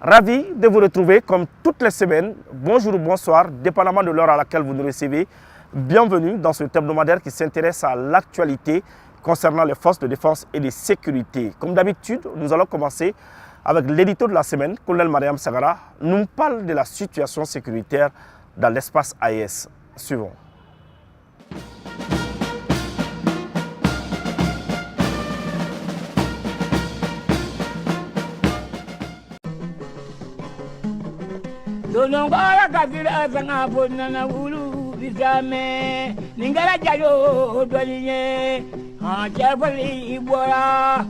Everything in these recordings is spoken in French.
Ravi de vous retrouver comme toutes les semaines. Bonjour ou bonsoir, dépendamment de l'heure à laquelle vous nous recevez. Bienvenue dans ce hebdomadaire qui s'intéresse à l'actualité concernant les forces de défense et de sécurité. Comme d'habitude, nous allons commencer avec l'édito de la semaine. Colonel Mariam Sagara nous parle de la situation sécuritaire dans l'espace AES. Suivons. Donongora kafira sanga bonana ulu bisame ningara jayo dolinye ha chafali ibora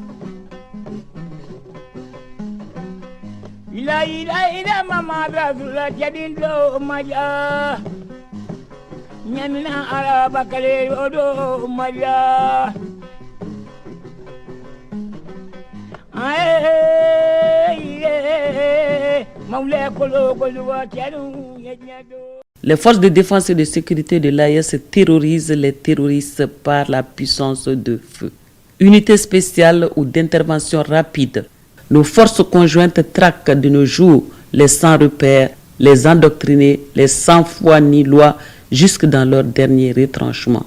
ila mama rasula jadindo maja nyamina araba kale odo maja Les forces de défense et de sécurité de l'AES terrorisent les terroristes par la puissance de feu. Unité spéciale ou d'intervention rapide, nos forces conjointes traquent de nos jours les sans repères, les endoctrinés, les sans foi ni loi jusque dans leur dernier retranchement.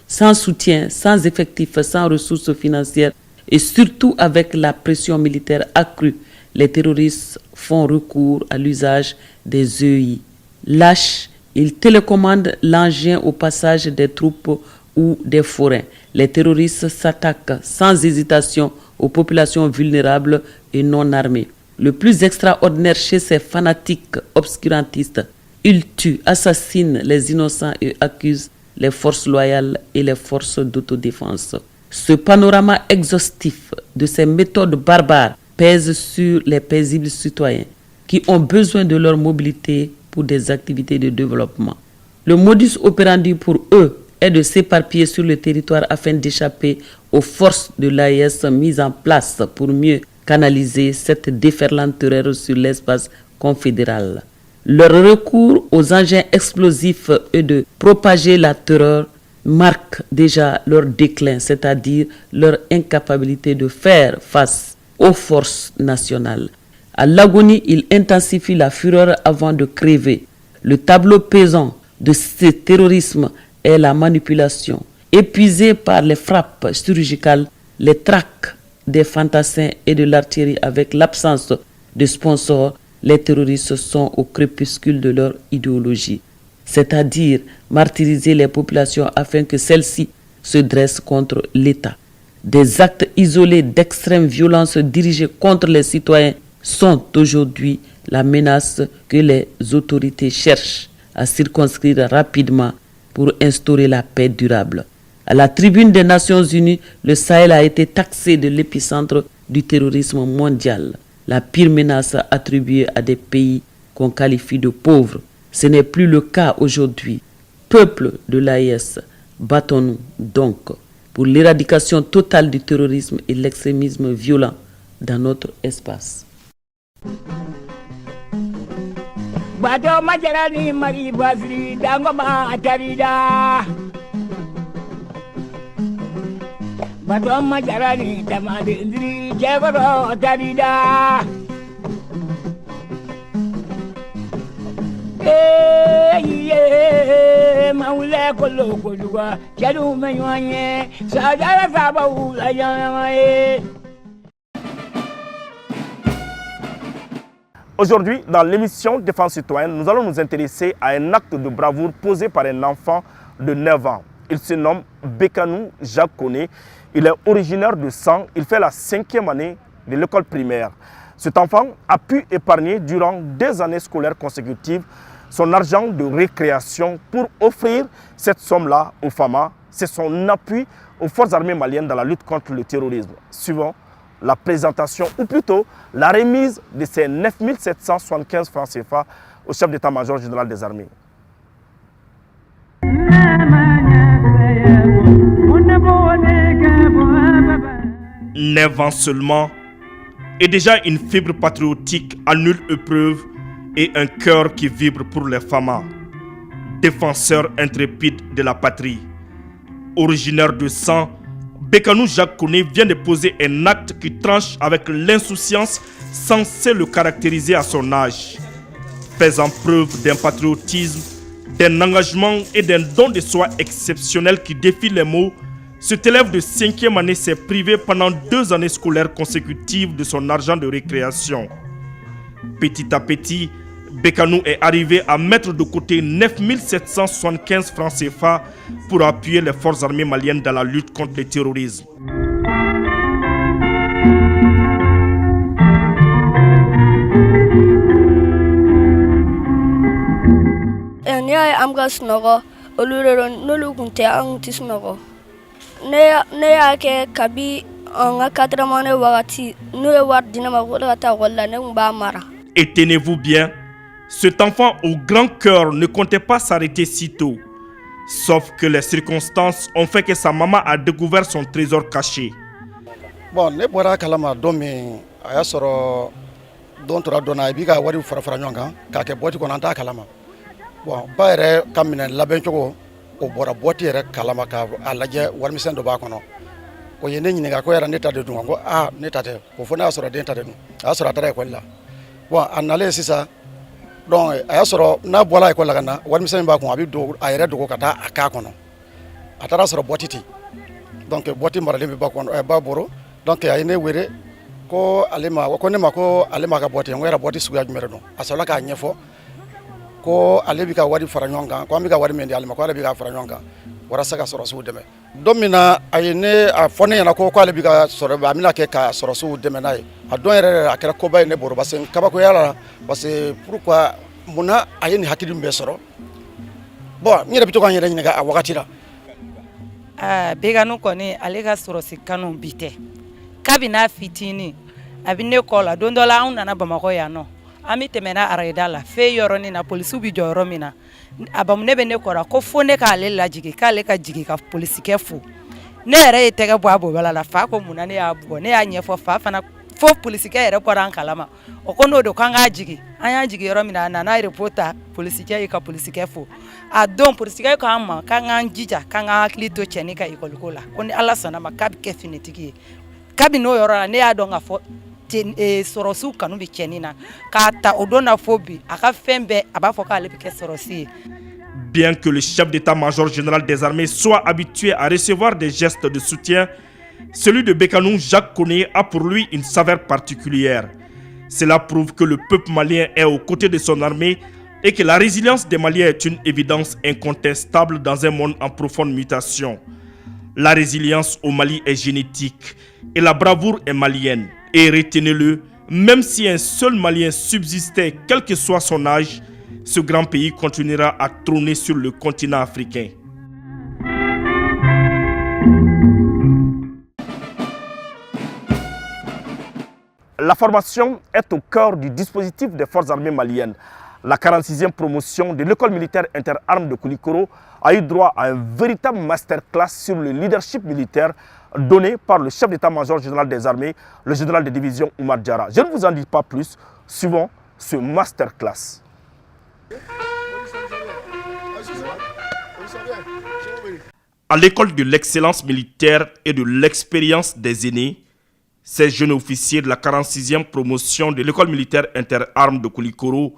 Sans soutien, sans effectifs, sans ressources financières et surtout avec la pression militaire accrue, les terroristes font recours à l'usage des EI. Lâches, ils télécommandent l'engin au passage des troupes ou des forains. Les terroristes s'attaquent sans hésitation aux populations vulnérables et non armées. Le plus extraordinaire chez ces fanatiques obscurantistes, ils tuent, assassinent les innocents et accusent les forces loyales et les forces d'autodéfense. Ce panorama exhaustif de ces méthodes barbares pèse sur les paisibles citoyens qui ont besoin de leur mobilité pour des activités de développement. Le modus operandi pour eux est de s'éparpiller sur le territoire afin d'échapper aux forces de l'AES mises en place pour mieux canaliser cette déferlante terreur sur l'espace confédéral. Leur recours aux engins explosifs et de propager la terreur marque déjà leur déclin, c'est-à-dire leur incapacité de faire face aux forces nationales. À l'agonie, ils intensifient la fureur avant de crever. Le tableau pesant de ce terrorisme est la manipulation. Épuisés par les frappes chirurgicales, les traques des fantassins et de l'artillerie avec l'absence de sponsors, les terroristes sont au crépuscule de leur idéologie, c'est-à-dire martyriser les populations afin que celles-ci se dressent contre l'État. Des actes isolés d'extrême violence dirigés contre les citoyens sont aujourd'hui la menace que les autorités cherchent à circonscrire rapidement pour instaurer la paix durable. À la tribune des Nations Unies, le Sahel a été taxé de l'épicentre du terrorisme mondial, la pire menace attribuée à des pays qu'on qualifie de pauvres. Ce n'est plus le cas aujourd'hui. Peuple de l'AES, battons-nous donc pour l'éradication totale du terrorisme et l'extrémisme violent dans notre espace. Aujourd'hui, dans l'émission Défense citoyenne, nous allons nous intéresser à un acte de bravoure posé par un enfant de 9 ans. Il se nomme Bekanou Jacques Koné. Il est originaire de Sang. Il fait la 5e année de l'école primaire. Cet enfant a pu épargner durant 2 années scolaires consécutives son argent de récréation pour offrir cette somme-là aux FAMA. C'est son appui aux forces armées maliennes dans la lutte contre le terrorisme. Suivant la présentation, ou plutôt la remise de ces 9 775 francs CFA au chef d'état-major général des armées. 9 ans seulement et déjà une fibre patriotique à nulle épreuve et un cœur qui vibre pour les femmes. Défenseur intrépide de la patrie. Originaire de sang, Bécanou Jacques Koné vient de poser un acte qui tranche avec l'insouciance censée le caractériser à son âge. Faisant preuve d'un patriotisme, d'un engagement et d'un don de soi exceptionnel qui défie les mots, cet élève de 5e année s'est privé pendant 2 années scolaires consécutives de son argent de récréation. Petit à petit, Bécanou est arrivé à mettre de côté 9 775 francs CFA pour appuyer les forces armées maliennes dans la lutte contre le terrorisme. Et tenez-vous bien, cet enfant au grand cœur ne comptait pas s'arrêter si tôt. Sauf que les circonstances ont fait que sa maman a découvert son trésor caché. Bon, ne bora kalama domi aya soro don tora dona bi ka wari fara nyonga ka ke boti ko nanta kalama. Bon, ba ere kamina laben chogo o bora boti ere kalama ka alaje war misen do ba kono. Ko yene nyini ga ko era neta de dungo neta te ko fona soro den ta de a soro tare ko la. Bon, anale sisa donc aya soro na bola ko la kana war misen ba ko abi do ayere do ko kata aka kono. Atara soro boti ti. Donc boti marale be ba kono ba boro. Donc ayene were ko alema ko ne mako alema ka boti ngera boti suya jumere no. Asola ka nyefo ko ale bi ka wari fara nyonga ko ambi ka wari mendi alema ko ale bi ka fara nyonga wara saka soro su deme domina ayene a fone yana ko ale bi ka soro ba mina ke ka soro su deme nay a don yere akira ko bay ne boro basen kaba ko yala parce pourquoi muna ayene hakili mbe soro bon ni rabito kan yere ni ga wakati la Bécanou koni ale ka soro si kanu bite kabina fitini abine kola don dola on nana Bamako ya no ami temena areda la fe yoroni na police bi joro mina abam ne be ne kora ko fone ka ale la jigi ka ale ka jigi ka police ke fu ne ere tege bo abo bala la fa ko munane ya bo ne ya nyefo fa fana fo police ke ere kora an kalama o ko no do kan ga jigi anya jigi yoro mina na reporter police ke ka police ke fu a don police ke ka ma kan an jija kan a klito cheni ka ikolkola ko ni Allah sana makabi ke finitiki kabi no yoro ne ya don afo sorosu kanu bi chenina kata odona fobi aka fembe abafoka alebike sorosi. Bien que le chef d'état-major général des armées soit habitué à recevoir des gestes de soutien, celui de Bécanou Jacques Koné a pour lui une saveur particulière. Cela prouve que le peuple malien est aux côtés de son armée et que la résilience des Maliens est une évidence incontestable dans un monde en profonde mutation. La résilience au Mali est génétique et la bravoure est malienne. Et retenez-le, même si un seul Malien subsistait, quel que soit son âge, ce grand pays continuera à trôner sur le continent africain. La formation est au cœur du dispositif des forces armées maliennes. La 46e promotion de l'école militaire interarmes de Koulikoro a eu droit à un véritable masterclass sur le leadership militaire donné par le chef d'état-major général des armées, le général de division Oumar Diarra. Je ne vous en dis pas plus, suivons ce masterclass. À l'école de l'excellence militaire et de l'expérience des aînés, ces jeunes officiers de la 46e promotion de l'école militaire interarmes de Koulikoro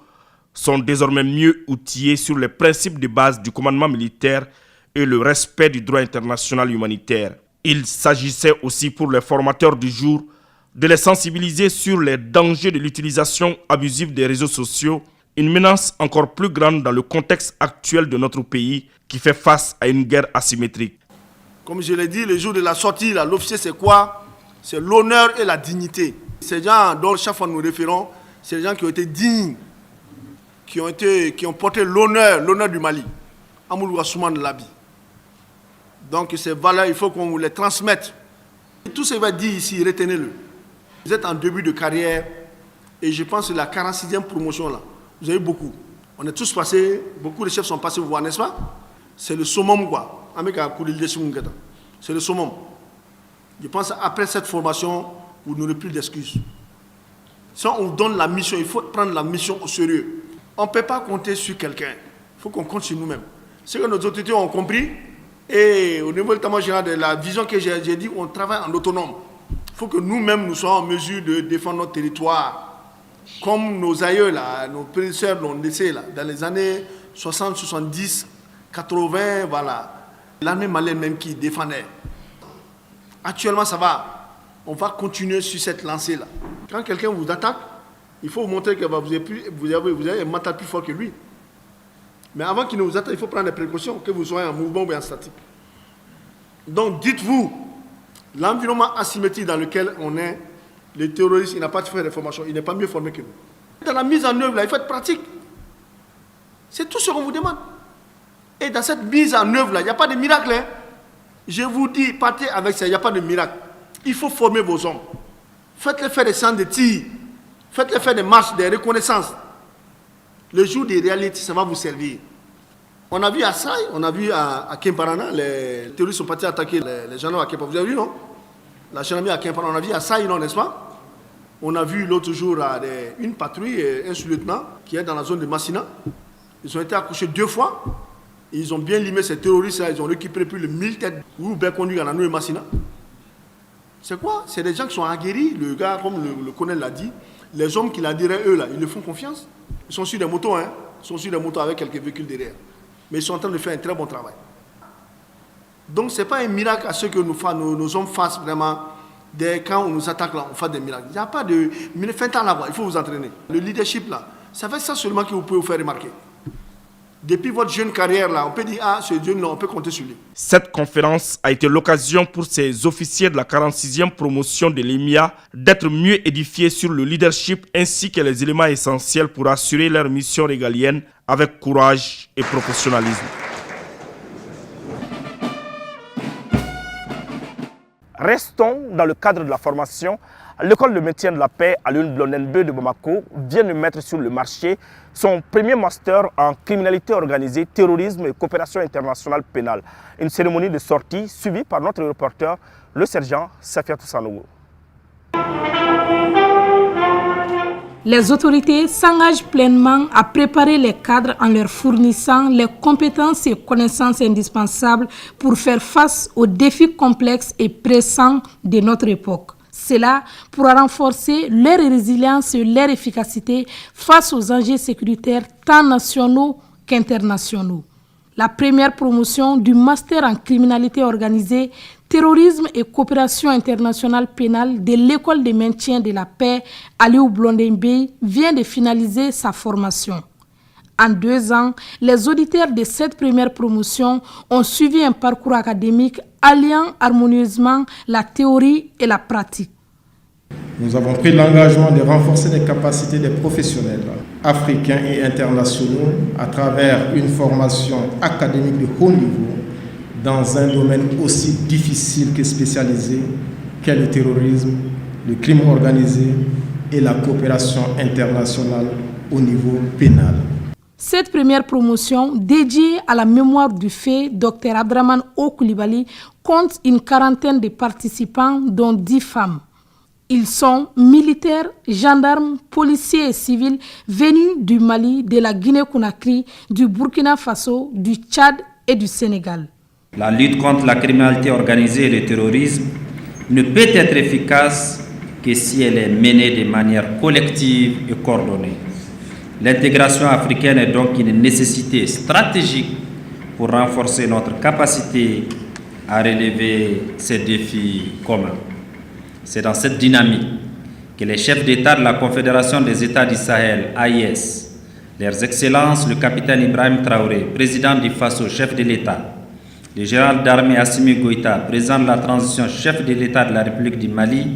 sont désormais mieux outillés sur les principes de base du commandement militaire et le respect du droit international humanitaire. Il s'agissait aussi pour les formateurs du jour de les sensibiliser sur les dangers de l'utilisation abusive des réseaux sociaux, une menace encore plus grande dans le contexte actuel de notre pays qui fait face à une guerre asymétrique. Comme je l'ai dit, le jour de la sortie, l'officier c'est quoi? C'est l'honneur et la dignité. Ces gens dont chaque fois nous référons, c'est les gens qui ont été dignes, qui ont porté l'honneur du Mali. Amoulou Assouman Labi. Donc ces valeurs, il faut qu'on vous les transmette. Tout ce qui va être dit ici, retenez-le. Vous êtes en début de carrière et je pense que la 46e promotion là, vous avez beaucoup. On est tous passés, beaucoup de chefs sont passés vous voir, n'est-ce pas? C'est le summum quoi. C'est le summum. Je pense qu'après cette formation, vous n'aurez plus d'excuses. Si on vous donne la mission, il faut prendre la mission au sérieux. On ne peut pas compter sur quelqu'un. Il faut qu'on compte sur nous-mêmes. Ce que nos autorités ont compris, et au niveau notamment général de la vision que j'ai dit, on travaille en autonome. Il faut que nous-mêmes, nous soyons en mesure de défendre notre territoire. Comme nos aïeux, là, nos prédécesseurs l'ont laissé là, dans les années 60, 70, 80, voilà. L'armée malienne même qui défendait. Actuellement, ça va. On va continuer sur cette lancée-là. Quand quelqu'un vous attaque, il faut vous montrer que vous avez un mental plus fort que lui. Mais avant qu'il ne vous attaque, il faut prendre des précautions, que vous soyez en mouvement ou en statique. Donc dites-vous, l'environnement asymétrique dans lequel on est, les terroristes, il n'a pas de faire de formation, il n'est pas mieux formé que nous. Dans la mise en œuvre, là, il faut être pratique. C'est tout ce qu'on vous demande. Et dans cette mise en œuvre, là, il n'y a pas de miracle. Hein. Je vous dis, partez avec ça, il n'y a pas de miracle. Il faut former vos hommes. Faites-les faire des centres de tir. Faites-les faire des marches, des reconnaissances. Le jour des réalités, ça va vous servir. On a vu à Saï, on a vu à Kemparana, les terroristes sont partis attaquer les gendarmes à Kemparana. Vous avez vu, non? La gendarmerie à Kemparana, on a vu à Saï, non, n'est-ce pas? On a vu l'autre jour une patrouille, un sous-lieutenant qui est dans la zone de Massina. Ils ont été accouchés 2 fois. Ils ont bien limé ces terroristes-là. Ils ont récupéré plus de 1000 têtes ou bien conduits à la nouvelle Massina. C'est quoi? C'est des gens qui sont aguerris. Le gars, comme le colonel l'a dit, les hommes qui l'a dit, eux, là, ils leur font confiance. Ils sont sur des motos, hein. Ils sont sur des motos avec quelques véhicules derrière. Mais ils sont en train de faire un très bon travail. Donc, ce n'est pas un miracle à ce que nos hommes fassent vraiment. Quand on nous attaque, là, on fait des miracles. Il n'y a pas de... Mais faites à l'avoir, il faut vous entraîner. Le leadership, là, c'est avec ça seulement que vous pouvez vous faire remarquer. Depuis votre jeune carrière, là, on peut dire, ah, ce jeune-là, on peut compter sur lui. Cette conférence a été l'occasion pour ces officiers de la 46e promotion de l'EMIA d'être mieux édifiés sur le leadership ainsi que les éléments essentiels pour assurer leur mission régalienne avec courage et professionnalisme. Restons dans le cadre de la formation. L'école de maintien de la paix à l'UNBLONNB de Bamako vient de mettre sur le marché son premier master en criminalité organisée, terrorisme et coopération internationale pénale. Une cérémonie de sortie suivie par notre reporter, le sergent Safiatou Sanogo. Les autorités s'engagent pleinement à préparer les cadres en leur fournissant les compétences et connaissances indispensables pour faire face aux défis complexes et pressants de notre époque. Cela pourra renforcer leur résilience et leur efficacité face aux enjeux sécuritaires tant nationaux qu'internationaux. La première promotion du master en criminalité organisée, terrorisme et coopération internationale pénale de l'école de maintien de la paix à l'UNBLONNB vient de finaliser sa formation. En 2 ans, les auditeurs de cette première promotion ont suivi un parcours académique alliant harmonieusement la théorie et la pratique. Nous avons pris l'engagement de renforcer les capacités des professionnels africains et internationaux à travers une formation académique de haut niveau dans un domaine aussi difficile que spécialisé qu'est le terrorisme, le crime organisé et la coopération internationale au niveau pénal. Cette première promotion, dédiée à la mémoire du fait, Dr Abdraman Koulibaly, compte une quarantaine de participants, dont 10 femmes. Ils sont militaires, gendarmes, policiers et civils venus du Mali, de la Guinée-Conakry, du Burkina Faso, du Tchad et du Sénégal. La lutte contre la criminalité organisée et le terrorisme ne peut être efficace que si elle est menée de manière collective et coordonnée. L'intégration africaine est donc une nécessité stratégique pour renforcer notre capacité à relever ces défis communs. C'est dans cette dynamique que les chefs d'État de la Confédération des États du Sahel, AIS, leurs excellences le capitaine Ibrahim Traoré, président du Faso, chef de l'État, le général d'armée Assimi Goïta, président de la transition, chef de l'État de la République du Mali,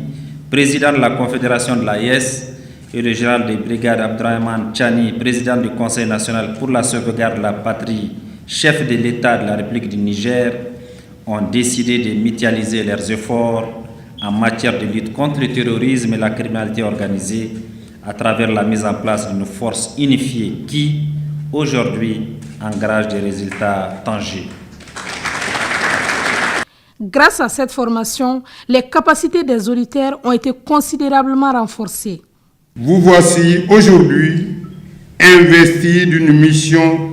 président de la Confédération de l'AIS, et le général de brigade Abdrahman Tchani, président du Conseil national pour la sauvegarde de la patrie, chef de l'État de la République du Niger, ont décidé de mutualiser leurs efforts en matière de lutte contre le terrorisme et la criminalité organisée à travers la mise en place d'une force unifiée qui, aujourd'hui, engage des résultats tangibles. Grâce à cette formation, les capacités des auditeurs ont été considérablement renforcées. Vous voici aujourd'hui investi d'une mission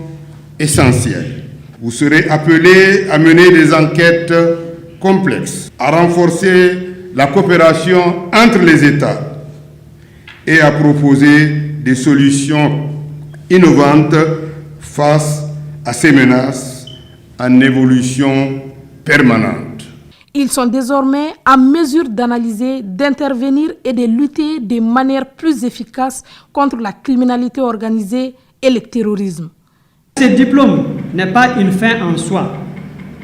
essentielle. Vous serez appelés à mener des enquêtes complexes, à renforcer la coopération entre les États et à proposer des solutions innovantes face à ces menaces en évolution permanente. Ils sont désormais en mesure d'analyser, d'intervenir et de lutter de manière plus efficace contre la criminalité organisée et le terrorisme. Ce diplôme n'est pas une fin en soi,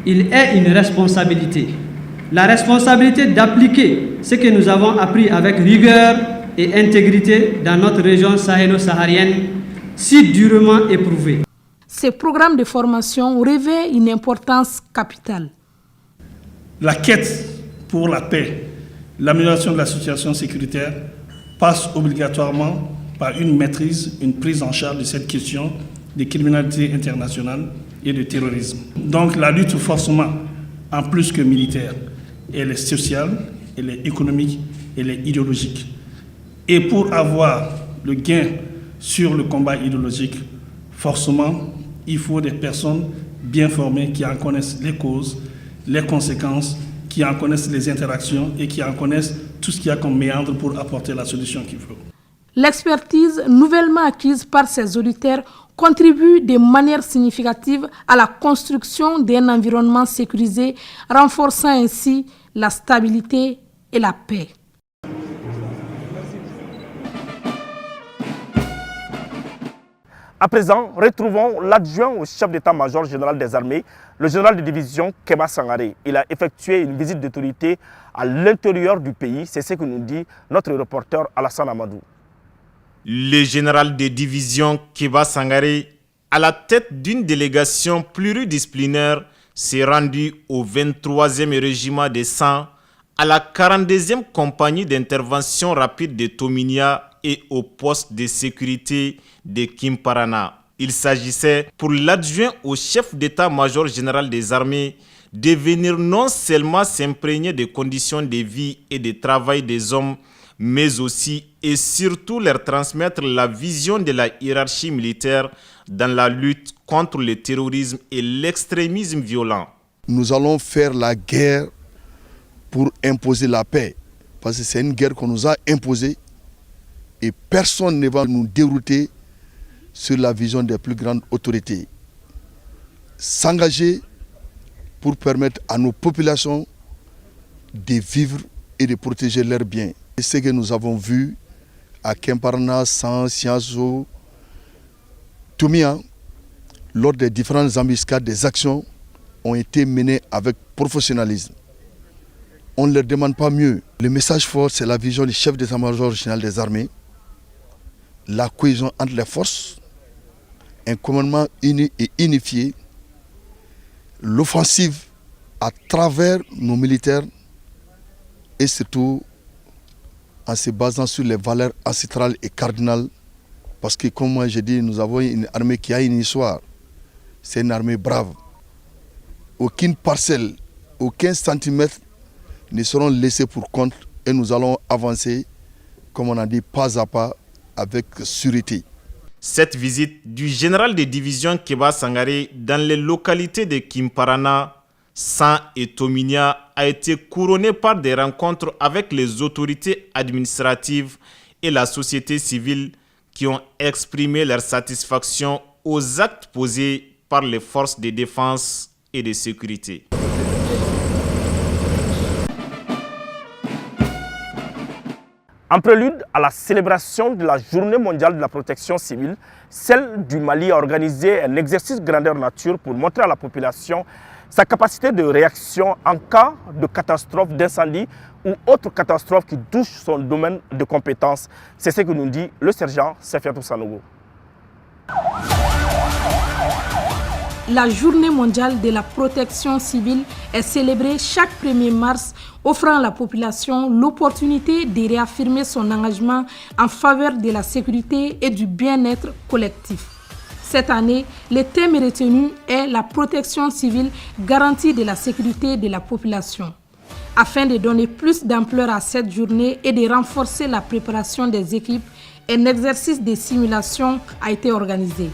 il est une responsabilité. La responsabilité d'appliquer ce que nous avons appris avec rigueur et intégrité dans notre région sahélo-saharienne, si durement éprouvée. Ces programmes de formation revêtent une importance capitale. La quête pour la paix, l'amélioration de la situation sécuritaire passe obligatoirement par une maîtrise, une prise en charge de cette question de criminalité internationale et de terrorisme. Donc la lutte forcément, en plus que militaire, elle est sociale, elle est économique, elle est idéologique. Et pour avoir le gain sur le combat idéologique, forcément, il faut des personnes bien formées qui en connaissent les causes, les conséquences, qui en connaissent les interactions et qui en connaissent tout ce qu'il y a comme méandre pour apporter la solution qu'il faut. L'expertise nouvellement acquise par ces auditeurs contribue de manière significative à la construction d'un environnement sécurisé, renforçant ainsi la stabilité et la paix. À présent, retrouvons l'adjoint au chef d'état-major général des armées, le général de division Kéba Sangaré. Il a effectué une visite d'autorité à l'intérieur du pays. C'est ce que nous dit notre reporter Alassane Amadou. Le général de division Kéba Sangaré, à la tête d'une délégation pluridisciplinaire, s'est rendu au 23e régiment des 100, à la 42e compagnie d'intervention rapide de Tominia et au poste de sécurité de Kimparana. Il s'agissait pour l'adjoint au chef d'état-major général des armées de venir non seulement s'imprégner des conditions de vie et de travail des hommes, mais aussi et surtout leur transmettre la vision de la hiérarchie militaire dans la lutte contre le terrorisme et l'extrémisme violent. Nous allons faire la guerre pour imposer la paix, parce que c'est une guerre qu'on nous a imposée et personne ne va nous dérouter sur la vision des plus grandes autorités. S'engager pour permettre à nos populations de vivre et de protéger leurs biens. Et ce que nous avons vu à Kimparana, San, Siazo, Toumia, lors des différentes embuscades, des actions ont été menées avec professionnalisme. On ne leur demande pas mieux. Le message fort, c'est la vision du chef d'état-major général des armées, la cohésion entre les forces, un commandement uni et unifié, l'offensive à travers nos militaires et surtout en se basant sur les valeurs ancestrales et cardinales, parce que comme moi j'ai dit, nous avons une armée qui a une histoire, c'est une armée brave. Aucune parcelle, aucun centimètre ne seront laissés pour compte et nous allons avancer, comme on a dit, pas à pas, avec sûreté. Cette visite du général de division Kéba Sangaré dans les localités de Kimparana, San et Tominia a été couronnée par des rencontres avec les autorités administratives et la société civile qui ont exprimé leur satisfaction aux actes posés par les forces de défense et de sécurité. En prélude à la célébration de la Journée mondiale de la protection civile, celle du Mali a organisé un exercice grandeur nature pour montrer à la population sa capacité de réaction en cas de catastrophe, d'incendie ou autre catastrophe qui touche son domaine de compétence. C'est ce que nous dit le sergent Sefiatou Sanogo. La Journée mondiale de la protection civile est célébrée chaque 1er mars, offrant à la population l'opportunité de réaffirmer son engagement en faveur de la sécurité et du bien-être collectif. Cette année, le thème retenu est la protection civile, garantie de la sécurité de la population. Afin de donner plus d'ampleur à cette journée et de renforcer la préparation des équipes un exercice de simulation a été organisé.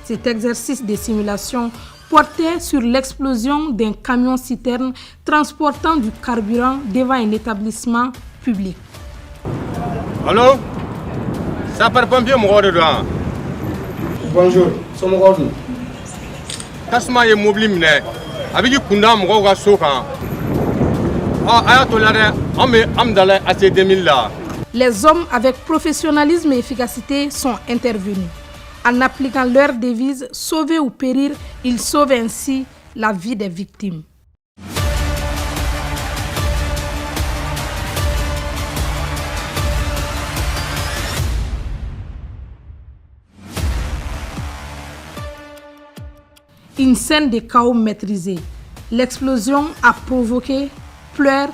Cet exercice de simulation portait sur l'explosion d'un camion-citerne transportant du carburant devant un établissement public. Allô? Ça part pompier mon dedans. Bonjour, c'est mon ordre. Tasma est mobile, avec du kunda mon gars soka. Ah, ayatollah, amdala à ces 2000 là. Les hommes avec professionnalisme et efficacité sont intervenus. En appliquant leur devise « Sauver ou périr », ils sauvent ainsi la vie des victimes. Une scène de chaos maîtrisée. L'explosion a provoqué pleurs,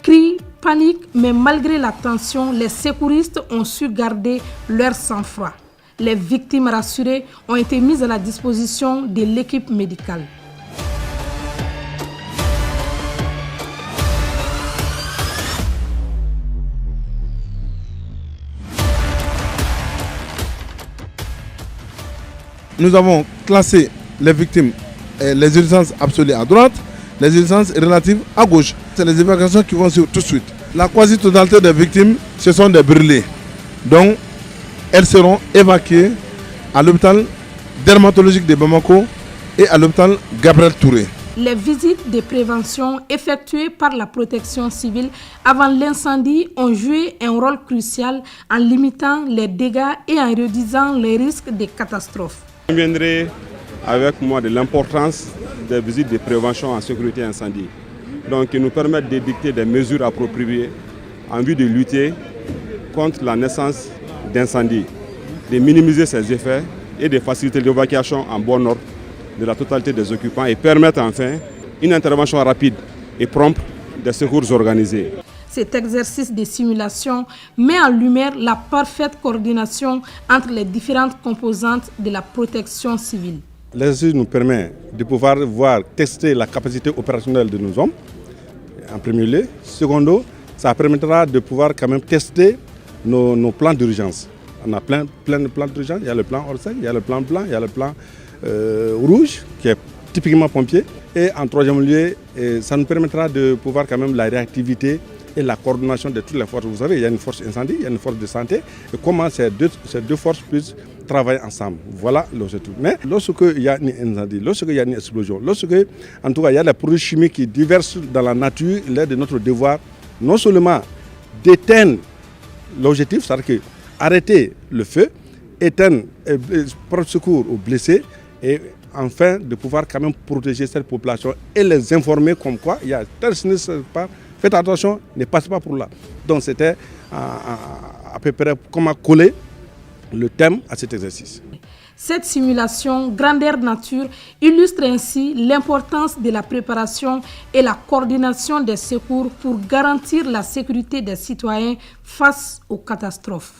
cris, panique, mais malgré la tension, les secouristes ont su garder leur sang-froid. Les victimes rassurées ont été mises à la disposition de l'équipe médicale. Nous avons classé les victimes, les urgences absolues à droite, les urgences relatives à gauche. C'est les évacuations qui vont suivre tout de suite. La quasi-totalité des victimes, ce sont des brûlés. Donc, elles seront évacuées à l'hôpital dermatologique de Bamako et à l'hôpital Gabriel Touré. Les visites de prévention effectuées par la protection civile avant l'incendie ont joué un rôle crucial en limitant les dégâts et en réduisant les risques de catastrophes. Je viendrai avec moi de l'importance des visites de prévention en sécurité incendie, donc qui nous permettent d'édicter des mesures appropriées en vue de lutter contre la naissance d'incendies, de minimiser ses effets et de faciliter l'évacuation en bon ordre de la totalité des occupants et permettre enfin une intervention rapide et prompte des secours organisés. Cet exercice de simulation met en lumière la parfaite coordination entre les différentes composantes de la protection civile. L'exercice nous permet de pouvoir tester la capacité opérationnelle de nos hommes, en premier lieu. Secondo, ça permettra de pouvoir quand même tester nos plans d'urgence. On a plein de plans d'urgence. Il y a le plan Orsec, il y a le plan blanc, il y a le plan rouge, qui est typiquement pompier. Et en troisième lieu, ça nous permettra de pouvoir quand même la réactivité et la coordination de toutes les forces. Vous savez, il y a une force incendie, il y a une force de santé. Et comment ces deux forces puissent travailler ensemble. Voilà l'objectif. Mais lorsqu'il y a un incendie, lorsqu'il y a une explosion, en tout cas, il y a des produits chimiques qui divergent dans la nature, il est de notre devoir non seulement d'éteindre l'objectif, c'est-à-dire arrêter le feu, éteindre, prendre secours aux blessés et enfin de pouvoir quand même protéger cette population et les informer comme quoi il y a tel sinistre, faites attention, ne passez pas pour là. Donc c'était à peu près comment coller le thème à cet exercice. Cette simulation grandeur nature illustre ainsi l'importance de la préparation et la coordination des secours pour garantir la sécurité des citoyens face aux catastrophes.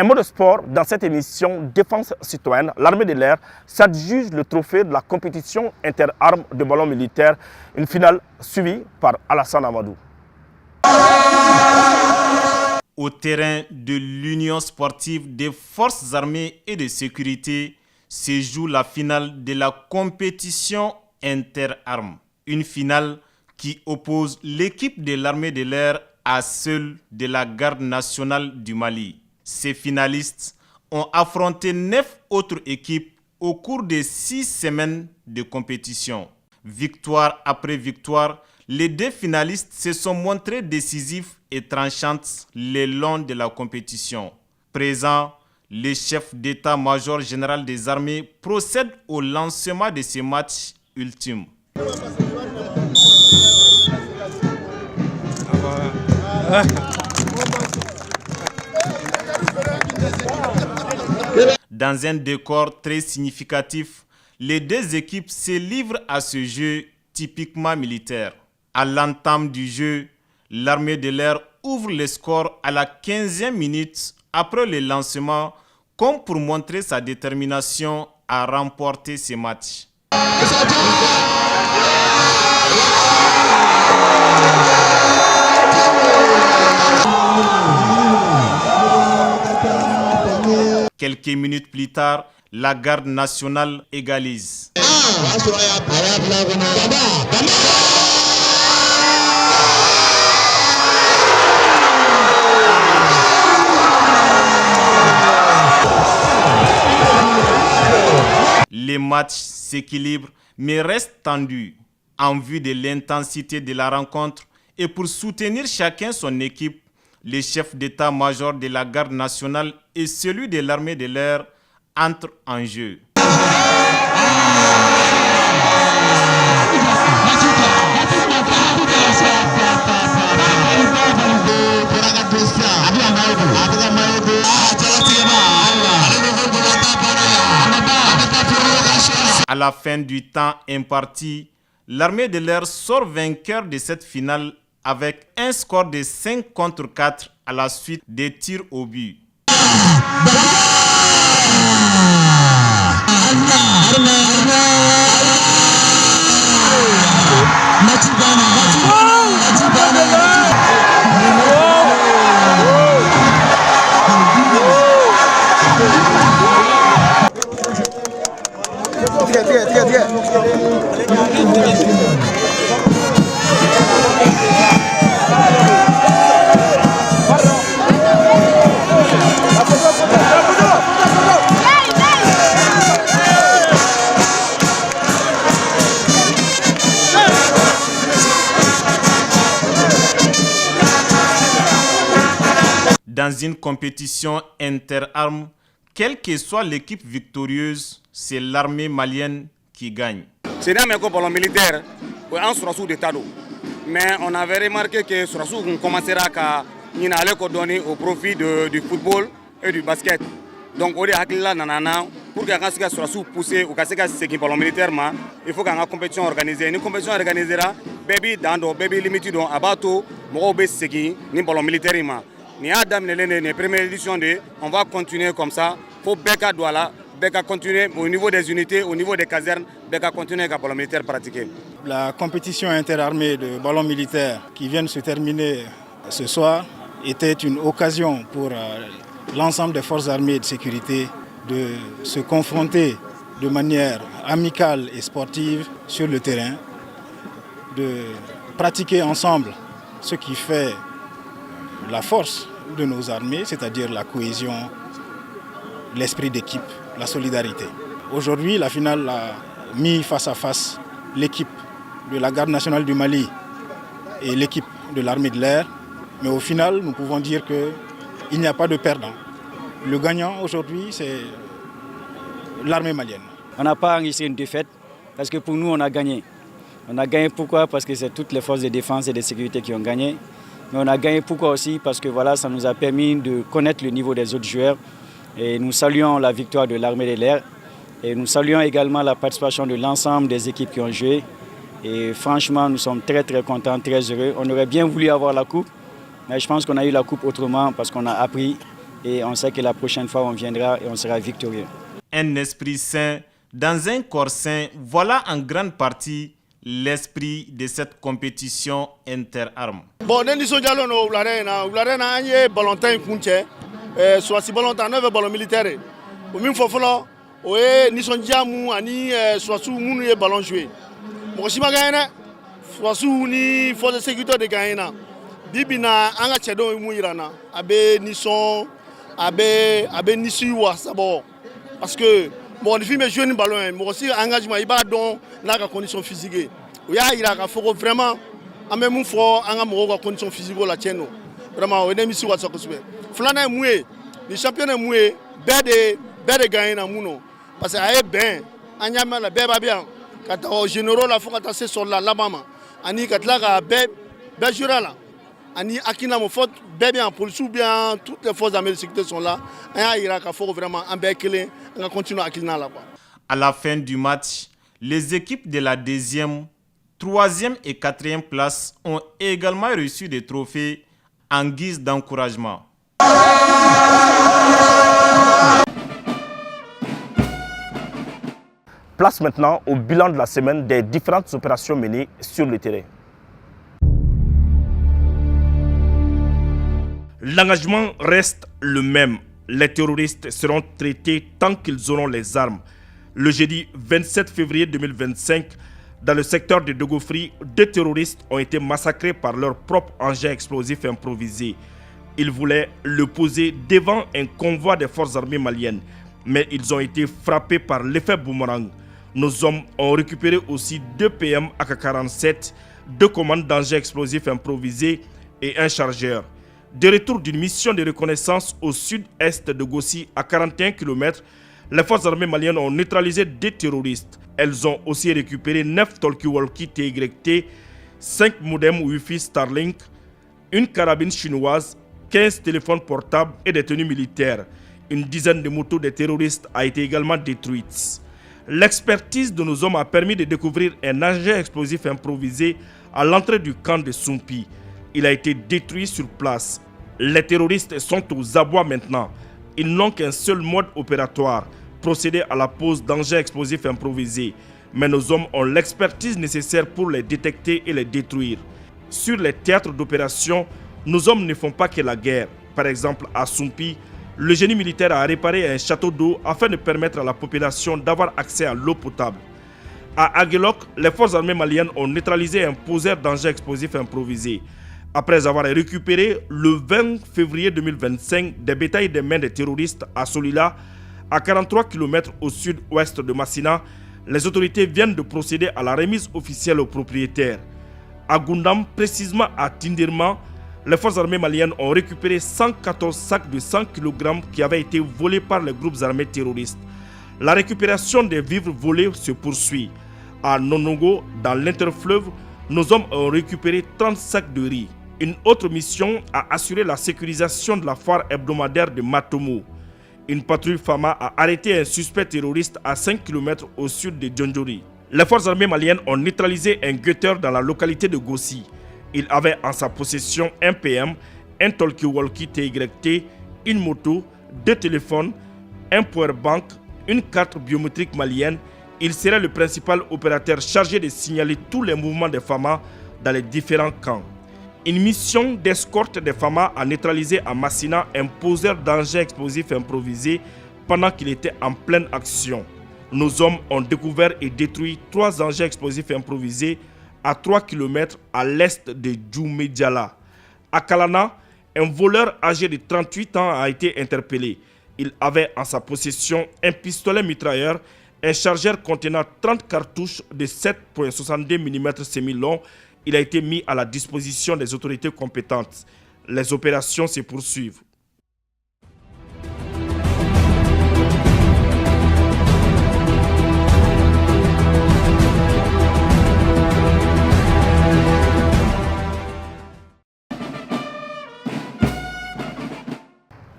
Un mot de sport dans cette émission Défense citoyenne. L'armée de l'air s'adjuge le trophée de la compétition interarmes de ballon militaire. Une finale suivie par Alassane Amadou. Au terrain de l'Union sportive des forces armées et de sécurité se joue la finale de la compétition interarmes. Une finale qui oppose l'équipe de l'armée de l'air à celle de la garde nationale du Mali. Ces finalistes ont affronté 9 autres équipes au cours de 6 semaines de compétition. Victoire après victoire, les 2 finalistes se sont montrés décisifs et tranchants le long de la compétition. Présent, le chef d'état-major général des armées procède au lancement de ces matchs ultimes. Dans un décor très significatif, les 2 équipes se livrent à ce jeu typiquement militaire. À l'entame du jeu, l'armée de l'air ouvre le score à la 15e minute après le lancement, comme pour montrer sa détermination à remporter ce match. Quelques minutes plus tard, la garde nationale égalise. Les matchs s'équilibrent mais restent tendus en vue de l'intensité de la rencontre et pour soutenir chacun son équipe. Le chef d'état-major de la garde nationale et celui de l'armée de l'air entrent en jeu. À la fin du temps imparti, l'armée de l'air sort vainqueur de cette finale avec un score de 5 contre 4 à la suite des tirs au but. Dans une compétition interarmes, quelle que soit l'équipe victorieuse, c'est l'armée malienne qui gagne. C'est dans mes ballon militaire, on sera sous des tados. Mais on avait remarqué que on commencera à donner au profit du football et du basket. Donc on est là nanana pour que on soit sous poussé ou que c'est ballon militaire, il faut qu'il y ait une compétition organisée. Une compétition organisée là, baby dans baby limité dans abato, moi c'est qui ni ballon militaire ni Adam les première édition de, on va continuer comme ça. Faut Beka Douala, Beka continuer au niveau des unités, au niveau des casernes, Beka continuer avec le ballon militaire pratiqué. La compétition interarmée de ballon militaire qui vient de se terminer ce soir était une occasion pour l'ensemble des forces armées et de sécurité de se confronter de manière amicale et sportive sur le terrain, de pratiquer ensemble ce qui fait la force de nos armées, c'est-à-dire la cohésion, l'esprit d'équipe, la solidarité. Aujourd'hui, la finale a mis face à face l'équipe de la garde nationale du Mali et l'équipe de l'armée de l'air. Mais au final, nous pouvons dire qu'il n'y a pas de perdant. Le gagnant aujourd'hui, c'est l'armée malienne. On n'a pas enregistré une défaite parce que pour nous, on a gagné. On a gagné pourquoi? Parce que c'est toutes les forces de défense et de sécurité qui ont gagné. Mais on a gagné pourquoi aussi? Parce que voilà, ça nous a permis de connaître le niveau des autres joueurs. Et nous saluons la victoire de l'armée de l'air. Et nous saluons également la participation de l'ensemble des équipes qui ont joué. Et franchement, nous sommes très très contents, très heureux. On aurait bien voulu avoir la coupe, mais je pense qu'on a eu la coupe autrement parce qu'on a appris. Et on sait que la prochaine fois, on viendra et on sera victorieux. Un esprit sain dans un corps sain, voilà en grande partie l'esprit de cette compétition interarmes. Bon, nous sommes allés au Larena. Au Larena, il y a un ballon soit si ballon ballon militaire. Au même fois, nous sommes allés soit sous un ballon joué. Moi, si je gagne, soit sous une force de sécurité de Gaïna. Bibina, anga chedo imouirana. Abe Nisson, abe Nisiwa, sabo. Parce que bon, les filles me jouent un ballon, mais aussi engagement, il va dans la condition physique. Il y a vraiment, en même temps, on a condition physique la tienne. Vraiment, on est mis sur WhatsApp. Flana est moué, les champions est moué, bête gagner na mouno. Parce que aye ben, anyama la bête bien. Quand au général la faut quand c'est sur la maman. Ani quand la bête jura là. Ani akina mo faute bien police ou bien toutes les forces armées de sécurité sont là. Il y a faut vraiment en béquelé, on continue à kilna là. À la fin du match, les équipes de la 2e, 3e et 4e place ont également reçu des trophées en guise d'encouragement. Place maintenant au bilan de la semaine des différentes opérations menées sur le terrain. L'engagement reste le même. Les terroristes seront traités tant qu'ils auront les armes. Le jeudi 27 février 2025, dans le secteur de Dogofri, 2 terroristes ont été massacrés par leur propre engin explosif improvisé. Ils voulaient le poser devant un convoi des forces armées maliennes, mais ils ont été frappés par l'effet boomerang. Nos hommes ont récupéré aussi 2 PM AK-47, 2 commandes d'engins explosifs improvisés et un chargeur. De retour d'une mission de reconnaissance au sud-est de Gossi, à 41 km, les forces armées maliennes ont neutralisé 2 terroristes. Elles ont aussi récupéré 9 talkie-walkie TYT, 5 modems Wi-Fi Starlink, une carabine chinoise, 15 téléphones portables et des tenues militaires. Une dizaine de motos des terroristes a été également détruite. L'expertise de nos hommes a permis de découvrir un engin explosif improvisé à l'entrée du camp de Sumpi. Il a été détruit sur place. Les terroristes sont aux abois maintenant. Ils n'ont qu'un seul mode opératoire, procéder à la pose d'engins explosifs improvisés. Mais nos hommes ont l'expertise nécessaire pour les détecter et les détruire. Sur les théâtres d'opération, nos hommes ne font pas que la guerre. Par exemple, à Sumpi, le génie militaire a réparé un château d'eau afin de permettre à la population d'avoir accès à l'eau potable. À Aguelok, les forces armées maliennes ont neutralisé un poseur d'engins explosifs improvisés. Après avoir récupéré le 20 février 2025 des bétails des mains des terroristes à Solila, à 43 km au sud-ouest de Massina, les autorités viennent de procéder à la remise officielle aux propriétaires. À Gundam, précisément à Tindirma, les forces armées maliennes ont récupéré 114 sacs de 100 kg qui avaient été volés par les groupes armés terroristes. La récupération des vivres volés se poursuit. À Nonongo, dans l'interfleuve, nos hommes ont récupéré 30 sacs de riz. Une autre mission a assuré la sécurisation de la foire hebdomadaire de Matomo. Une patrouille FAMA a arrêté un suspect terroriste à 5 km au sud de Djondjori. Les forces armées maliennes ont neutralisé un guetteur dans la localité de Gossi. Il avait en sa possession un PM, un talkie-walkie TYT, une moto, 2 téléphones, un powerbank, une carte biométrique malienne. Il serait le principal opérateur chargé de signaler tous les mouvements des FAMA dans les différents camps. Une mission d'escorte des FAMA a neutralisé à Massina un poseur d'engins explosifs improvisés pendant qu'il était en pleine action. Nos hommes ont découvert et détruit 3 engins explosifs improvisés à 3 km à l'est de Djoumedjala. À Kalana, un voleur âgé de 38 ans a été interpellé. Il avait en sa possession un pistolet mitrailleur, un chargeur contenant 30 cartouches de 7,62 mm semi-long. Il a été mis à la disposition des autorités compétentes. Les opérations se poursuivent.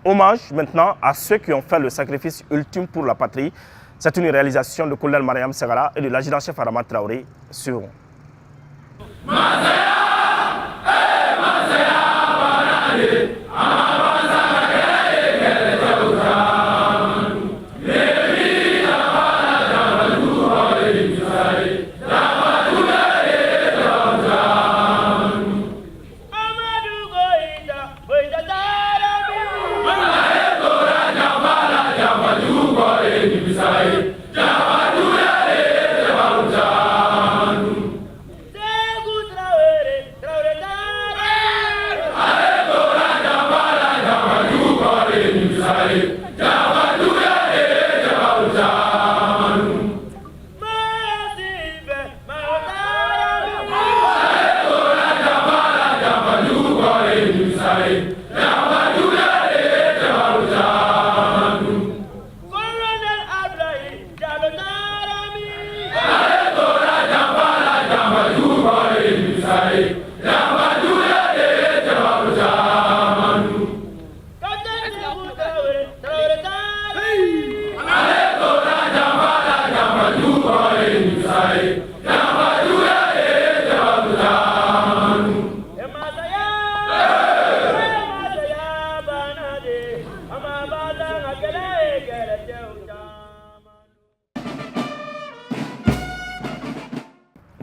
Hommage maintenant à ceux qui ont fait le sacrifice ultime pour la patrie. C'est une réalisation de colonel Mariam Segara et de l'adjudant-chef Adama Traoré sur Colonel Ablaye,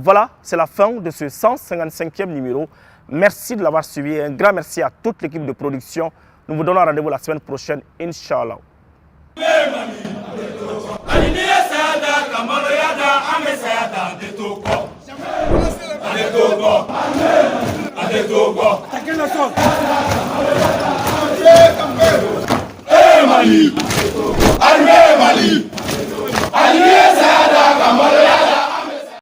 Voilà, c'est la fin de ce 155e numéro. Merci de l'avoir suivi. Un grand merci à toute l'équipe de production. Nous vous donnons rendez-vous la semaine prochaine, Inch'Allah. Mali.